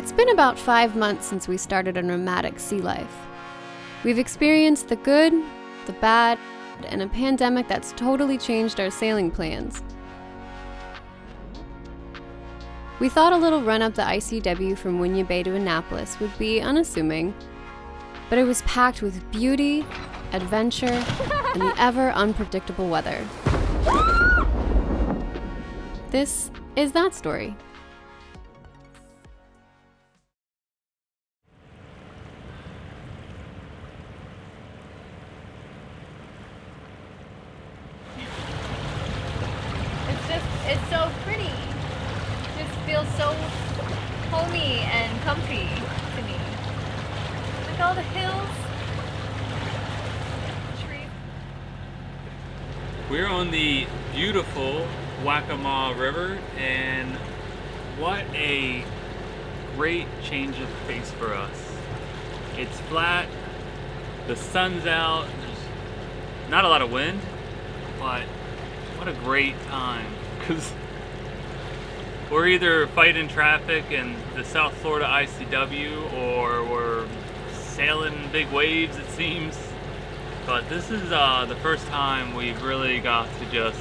It's been about 5 months since we started a nomadic sea life. We've experienced the good, the bad, and a pandemic that's totally changed our sailing plans. We thought a little run up the ICW from Waterway Bay to Annapolis would be unassuming, but it was packed with beauty, adventure, and the ever unpredictable weather. This is that story. It's so pretty. It just feels so homey and comfy to me. Look at all the hills. Trees. We're on the beautiful Waccamaw River, and what a great change of pace for us. It's flat, the sun's out, there's not a lot of wind, but what a great time, because we're either fighting traffic in the South Florida ICW or we're sailing big waves, it seems. But this is the first time we've really got to just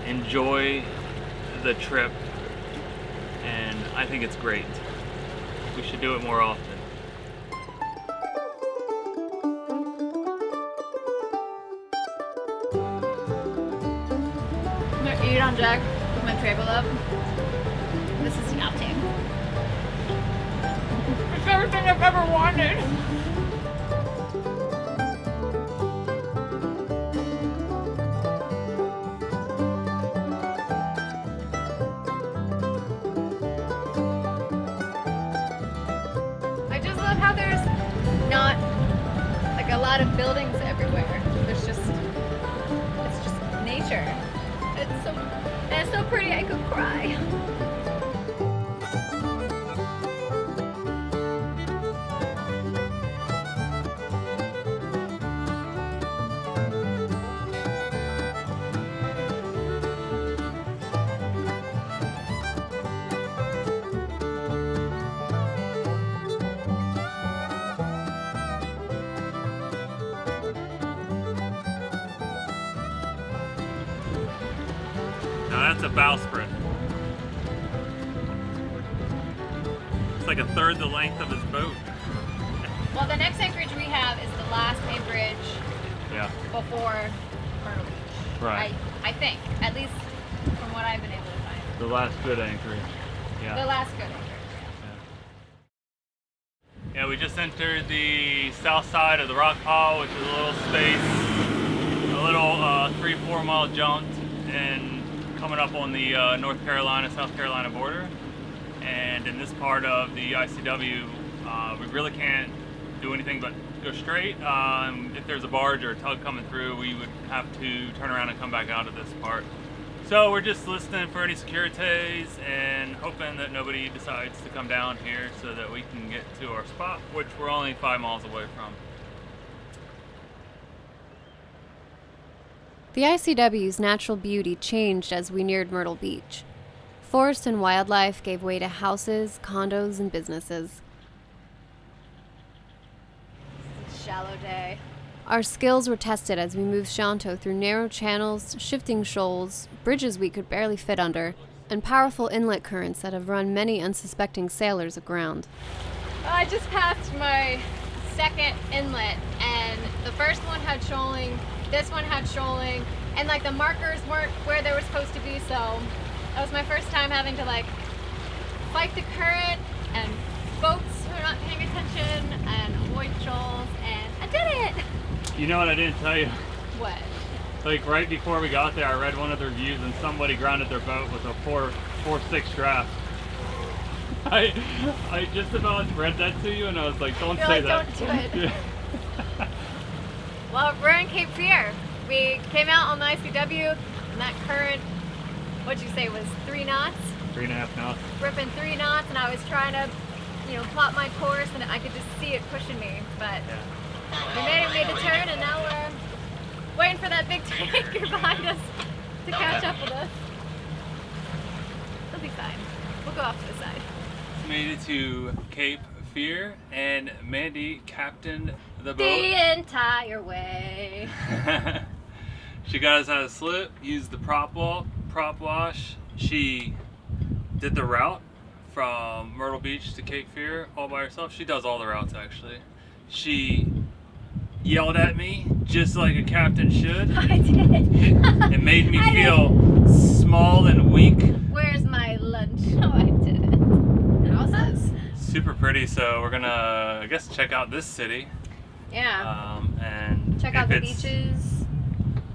enjoy the trip, and I think it's great. We should do it more often. Eat on Jack with my tray up. This is the outtake. It's everything I've ever wanted. I just love how there's not like a lot of buildings everywhere. It's just nature. It's so pretty, I could cry. Now that's a bowsprit. It's like a third the length of his boat. Well, the next anchorage we have is the last anchorage before Myrtle Beach. Right. I think, at least from what I've been able to find. The last good anchorage. Yeah. The last good anchorage. Yeah, we just entered the south side of the rock pile, which is a little space, a little 3-4 mile jaunt, and coming up on the North Carolina, South Carolina border. And in this part of the ICW, we really can't do anything but go straight. If there's a barge or a tug coming through, we would have to turn around and come back out of this part. So we're just listening for any securities and hoping that nobody decides to come down here so that we can get to our spot, which we're only 5 miles away from. The ICW's natural beauty changed as we neared Myrtle Beach. Forest and wildlife gave way to houses, condos, and businesses. It's a shallow day. Our skills were tested as we moved Shanto through narrow channels, shifting shoals, bridges we could barely fit under, and powerful inlet currents that have run many unsuspecting sailors aground. I just passed my second inlet, and the first one had shoaling, this one had shoaling, and like the markers weren't where they were supposed to be, so that was my first time having to like fight the current, and boats were not paying attention, and avoid shoals, and I did it! You know what I didn't tell you? What? Like right before we got there, I read one of the reviews and somebody grounded their boat with a 4.6 draft. I just about read that to you and I was like, don't say that. Don't do it. Well, we're in Cape Fear. We came out on the ICW and that current, what'd you say, was 3 knots? 3.5 knots. Ripping 3 knots, and I was trying to, plot my course, and I could just see it pushing me. But we made the turn, and now we're waiting for that big tanker behind us to catch up with us. It'll be fine. We'll go off to the side. made it to Cape Fear, and Mandy captained the boat the entire way. She got us out of the slip, used the prop wash. She did the route from Myrtle Beach to Cape Fear all by herself. She does all the routes actually. She yelled at me just like a captain should. I did. It made me feel small and weak. Where's my lunch? No, I didn't. Houses? Super pretty, so we're gonna, I guess, check out this city. Yeah. And Check if out the it's- beaches.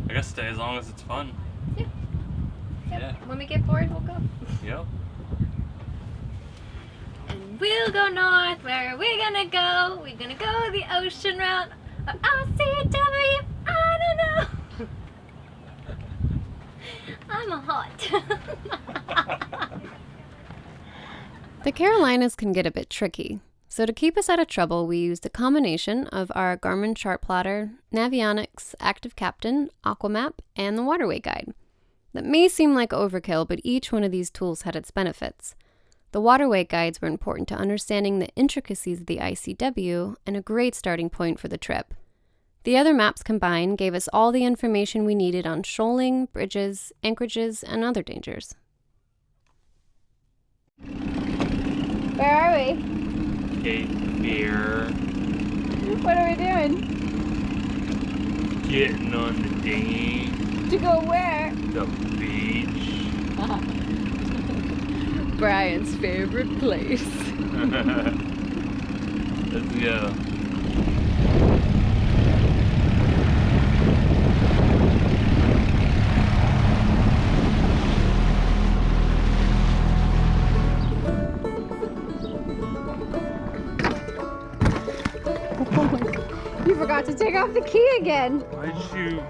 I guess stay as long as it's fun. Yeah. Yep. Yeah. When we get bored, we'll go. Yep. And we'll go north. Where are we gonna go? We're gonna go the ocean route. Or ICW. I don't know. I'm a hot. The Carolinas can get a bit tricky, so to keep us out of trouble, we used a combination of our Garmin chart plotter, Navionics Active Captain, Aquamap, and the Waterway Guide. That may seem like overkill, but each one of these tools had its benefits. The Waterway Guides were important to understanding the intricacies of the ICW and a great starting point for the trip. The other maps combined gave us all the information we needed on shoaling, bridges, anchorages, and other dangers. Where are we? Cape Fear. What are we doing? Getting on the dinghy. To go where? The beach. Brian's favorite place. Let's go. You forgot to take off the key again. Why did you?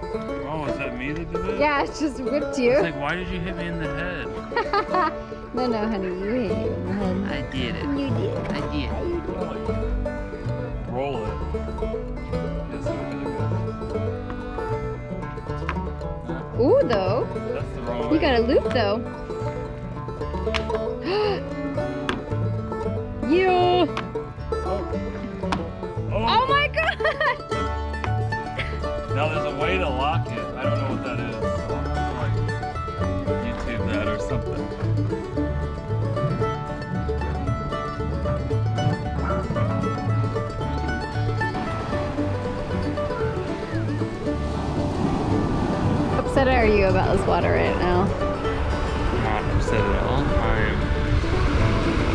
Oh, is that me that did it? Yeah, it just whipped you. It's like, why did you hit me in the head? No, honey, you hit you in the head. I did it. You did. I did. Roll it. Yes, Ooh, though. that's the wrong way. You got a loop, though. You. Oh my god! Now there's a way to lock it. I don't know what that is. I'll have to like YouTube that or something. How upset are you about this water right now? Not upset at all. I'm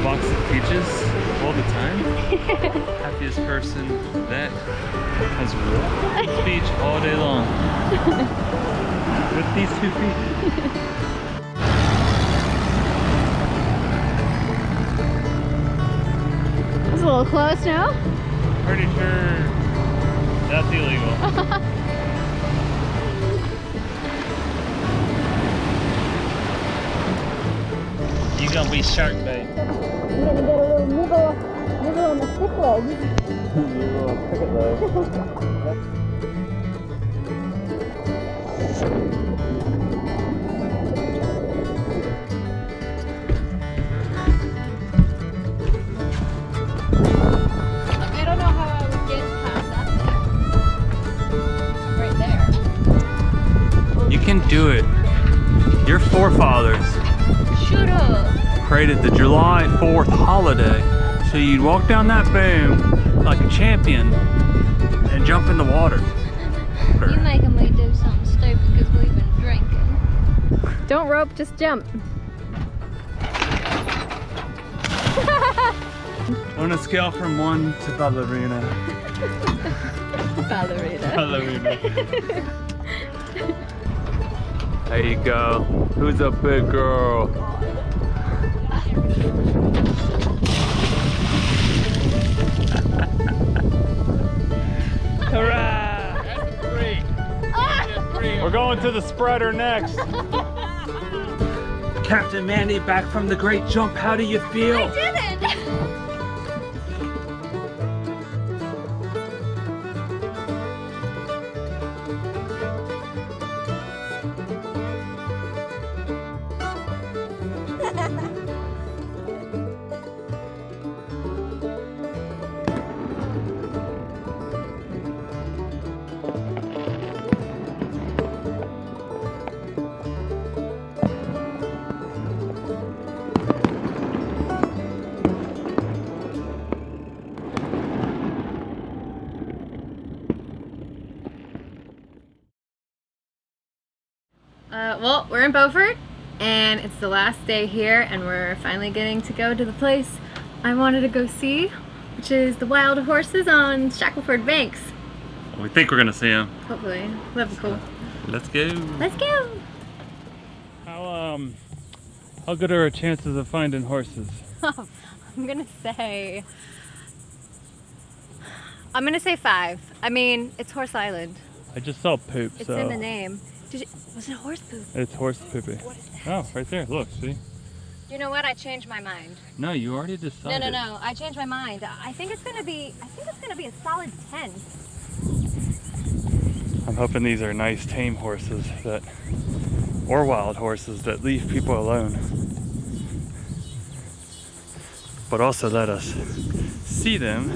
a box of peaches all the time. Happiest person that has walked this beach all day long. With these 2 feet. It's a little close now. Pretty sure that's illegal. You gonna be shark bait. I'm gonna get a little nibble on the stick legs. Little cricket leg. I don't know how I would get past that step. Right there. You can do it. Your forefathers Shut up. created the July 4th holiday, so you'd walk down that boom like a champion and jump in the water. You making me do something stupid because we've been drinking. Don't rope, just jump. On a scale from 1 to ballerina. Ballerina. Ballerina. There you go. Who's a big girl? Hurrah! That's 3. We're going to the spreader next. Captain Mandy, back from the great jump. How do you feel? I did it! Well, we're in Beaufort, and it's the last day here, and we're finally getting to go to the place I wanted to go see, which is the wild horses on Shackleford Banks. We think we're gonna see them. Hopefully. That'd be cool. Let's go. Let's go! How good are our chances of finding horses? I'm gonna say 5. I mean, it's Horse Island. I just saw poop, It's so. in the name. Was it horse poop? It's horse poopy. What is that? Oh, right there. Look, see? You know what? I changed my mind. No, you already decided. No. I changed my mind. I think it's gonna be a solid 10. I'm hoping these are nice tame horses or wild horses that leave people alone. But also let us see them,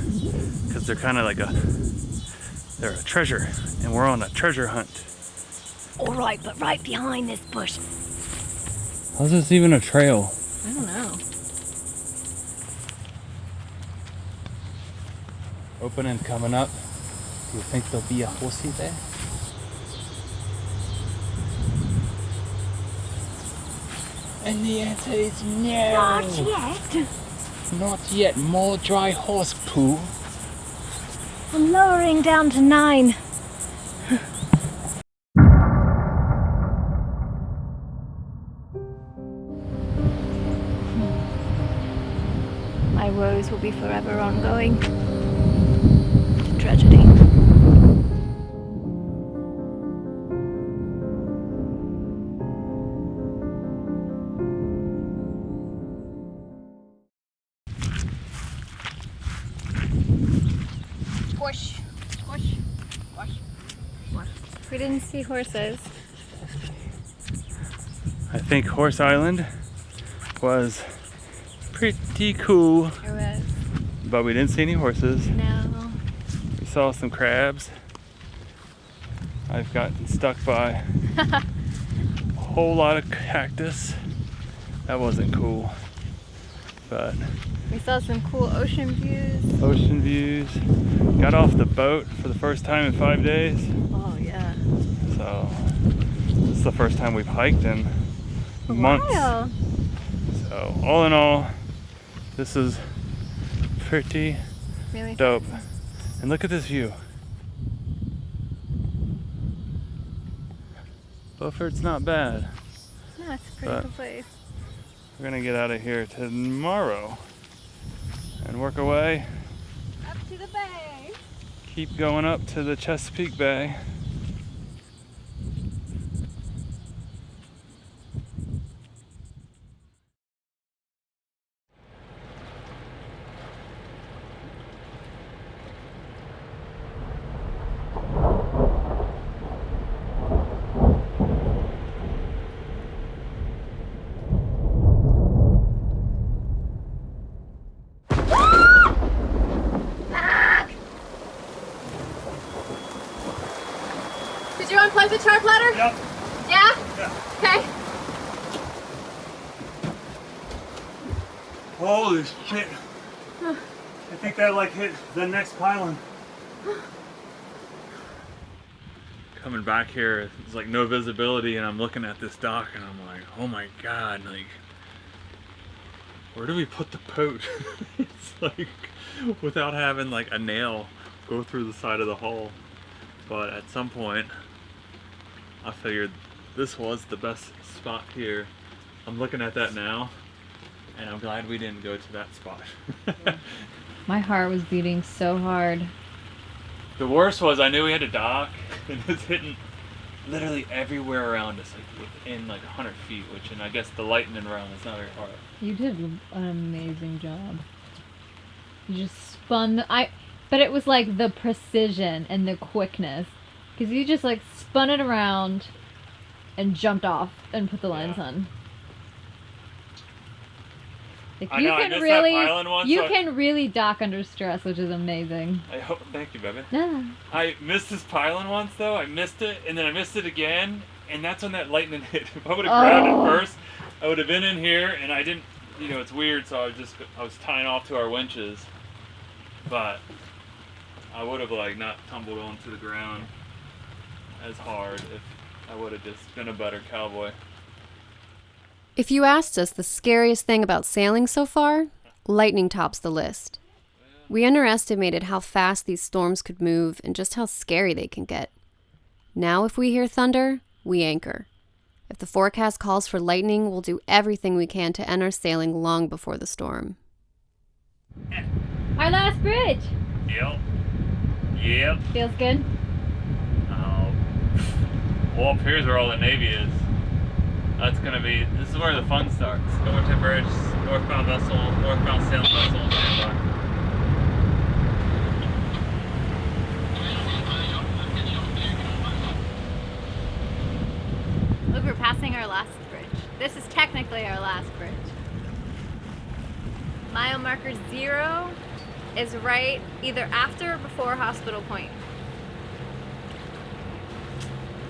because they're kind of like they're a treasure, and we're on a treasure hunt. All right, but right behind this bush. How's this even a trail? I don't know. Opening coming up. Do you think there'll be a horsey there? And the answer is no. Not yet. Not yet. More dry horse poo. I'm lowering down to 9. My woes will be forever ongoing. It's a tragedy. Squish, squish, squish, squish. We didn't see horses. I think Horse Island was pretty cool, It was. but we didn't see any horses. No. We saw some crabs. I've gotten stuck by a whole lot of cactus. That wasn't cool, but We saw some cool ocean views. ocean views. Got off the boat for the first time in 5 days. Oh yeah. So this is the first time we've hiked in months. Wow. So all in all, this is pretty Really dope. And look at this view. Beaufort's not bad. No, it's a pretty But- cool place. We're gonna get out of here tomorrow and work away. Up to the bay. Keep going up to the Chesapeake Bay. Did you unplug the chart platter? Yep. Yeah? Yeah. Okay. Holy shit. I think that like hit the next pylon. Coming back here, it's like no visibility, and I'm looking at this dock and I'm like, oh my god, like, where do we put the boat? It's like, without having like a nail go through the side of the hull. But at some point, I figured this was the best spot here. I'm looking at that now, and I'm glad we didn't go to that spot. My heart was beating so hard. The worst was I knew we had to dock, and it was hitting literally everywhere around us, like within like 100 feet, which, and I guess the lightning round is not very hard. You did an amazing job. You just spun but it was like the precision and the quickness, because you just like spun it around and jumped off and put the lines Yeah. on. Like, I know, I missed that pylon once, you so can really dock under stress, which is amazing. I hope, thank you, baby. Yeah. I missed this pylon once though. I missed it, and then I missed it again, and that's when that lightning hit. If I would have grabbed it first, I would have been in here, and I didn't. You know, it's weird, so I was tying off to our winches, but I would have like not tumbled onto the ground as hard if I would have just been a better cowboy. If you asked us the scariest thing about sailing so far, lightning tops the list. We underestimated how fast these storms could move and just how scary they can get. Now if we hear thunder, we anchor. If the forecast calls for lightning, we'll do everything we can to end our sailing long before the storm. Our last bridge. Yep. Feels good. Well, up here's where all the Navy is. This is where the fun starts. Beaufort Bridge, northbound vessel, northbound sailing vessel, standby. Look, we're passing our last bridge. This is technically our last bridge. Mile marker 0 is right either after or before Hospital Point.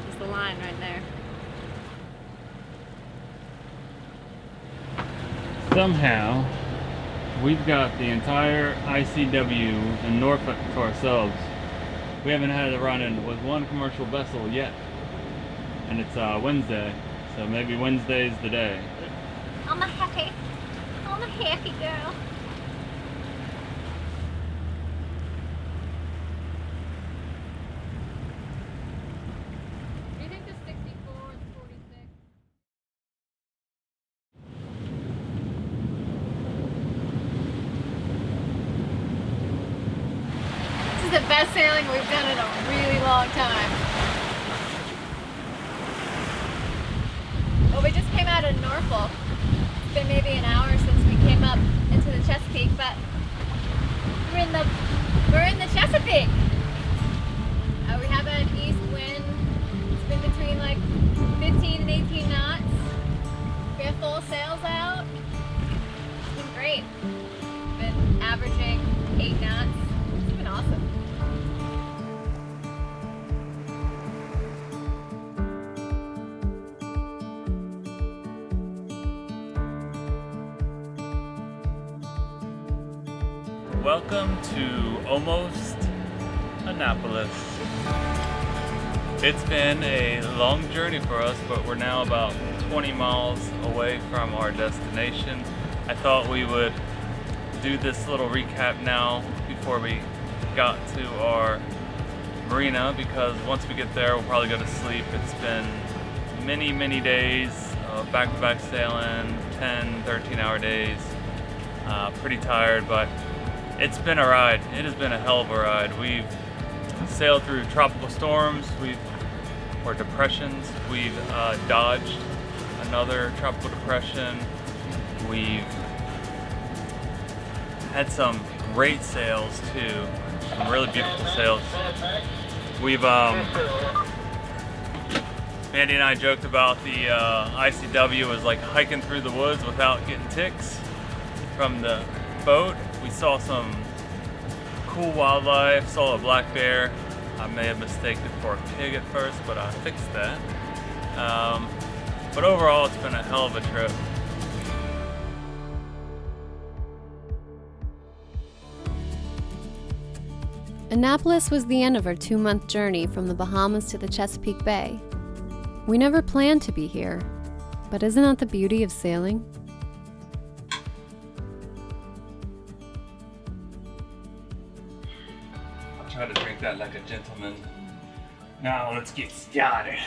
Just the line right there. Somehow, we've got the entire ICW in Norfolk to ourselves. We haven't had a run-in with one commercial vessel yet. And it's Wednesday, so maybe Wednesday's the day. I'm a happy girl. Do you think the 64 and 46? This is the best sailing we've done in a really long time. Well, we just came out of Norfolk. It's been maybe an hour since we came up into the Chesapeake, but we're in the Chesapeake. We have an east wind. It's been between like 15 and 18 knots. We have full sails out. It's been great. Been averaging 8 knots. It's been awesome. Welcome to almost Annapolis. It's been a long journey for us, but we're now about 20 miles away from our destination. I thought we would do this little recap now before we got to our marina, because once we get there we'll probably go to sleep. It's been many days of back-to-back sailing, 10, 13-hour days. Pretty tired, but it's been a ride. It has been a hell of a ride. We've sailed through tropical storms, or depressions. We've dodged another tropical depression. We've had some great sails too, some really beautiful sails. We've Mandy and I joked about the ICW was like hiking through the woods without getting ticks from the boat. We saw some cool wildlife, saw a black bear. I may have mistaken it for a pig at first, but I fixed that. But overall, it's been a hell of a trip. Annapolis was the end of our 2-month journey from the Bahamas to the Chesapeake Bay. We never planned to be here, but isn't that the beauty of sailing? I'll try to drink that like a gentleman. Now let's get started.